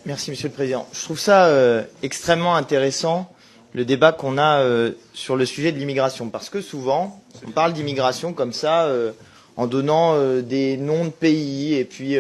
Merci Monsieur le Président. Je trouve ça extrêmement intéressant, le débat qu'on a sur le sujet de l'immigration. Parce que souvent, on parle d'immigration comme ça, en donnant des noms de pays et puis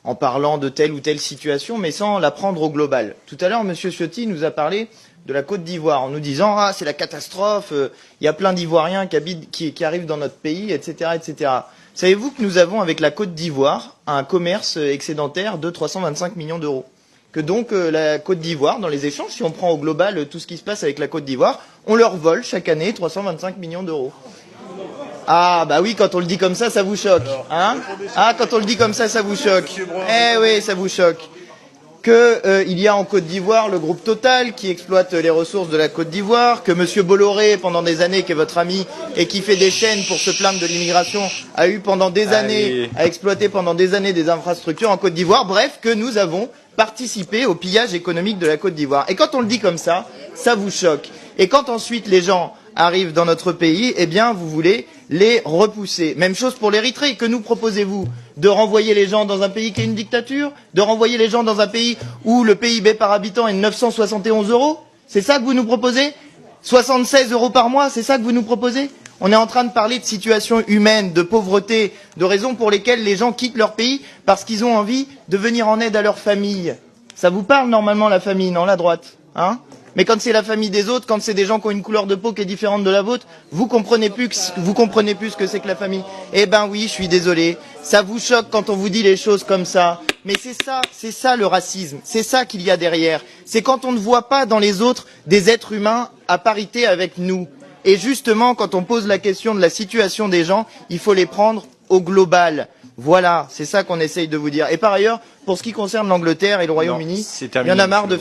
en parlant de telle ou telle situation, mais sans la prendre au global. Tout à l'heure, Monsieur Ciotti nous a parlé de la Côte d'Ivoire, en nous disant « Ah, c'est la catastrophe, il y a plein d'Ivoiriens qui arrivent dans notre pays, etc. etc. » Savez-vous que nous avons, avec la Côte d'Ivoire, un commerce excédentaire de 325 millions d'euros? Que donc la Côte d'Ivoire, dans les échanges, si on prend au global tout ce qui se passe avec la Côte d'Ivoire, on leur vole chaque année 325 millions d'euros. Ah, bah oui, quand on le dit comme ça vous choque. Hein? Ah, quand on le dit comme ça vous choque. Eh oui, ça vous choque. Il y a en Côte d'Ivoire le groupe Total qui exploite les ressources de la Côte d'Ivoire, que M. Bolloré, pendant des années, qui est votre ami et qui fait des chaînes pour se plaindre de l'immigration, a eu pendant des années, a exploité pendant des années des infrastructures en Côte d'Ivoire. Bref, que nous avons participé au pillage économique de la Côte d'Ivoire. Et quand on le dit comme ça vous choque. Et quand ensuite les gens arrivent dans notre pays, eh bien, vous voulez les repousser. Même chose pour l'Érythrée. Que nous proposez-vous? De renvoyer les gens dans un pays qui est une dictature? De renvoyer les gens dans un pays où le PIB par habitant est de 971 euros? C'est ça que vous nous proposez? 76 euros par mois, c'est ça que vous nous proposez? On est en train de parler de situation humaine, de pauvreté, de raisons pour lesquelles les gens quittent leur pays parce qu'ils ont envie de venir en aide à leur famille. Ça vous parle normalement la famille, non, la droite, hein? Mais quand c'est la famille des autres, quand c'est des gens qui ont une couleur de peau qui est différente de la vôtre, vous comprenez plus ce que c'est que la famille. Eh ben oui, je suis désolé. Ça vous choque quand on vous dit les choses comme ça. Mais c'est ça le racisme. C'est ça qu'il y a derrière. C'est quand on ne voit pas dans les autres des êtres humains à parité avec nous. Et justement, quand on pose la question de la situation des gens, il faut les prendre au global. Voilà, c'est ça qu'on essaye de vous dire. Et par ailleurs, pour ce qui concerne l'Angleterre et le Royaume-Uni, il y en a marre de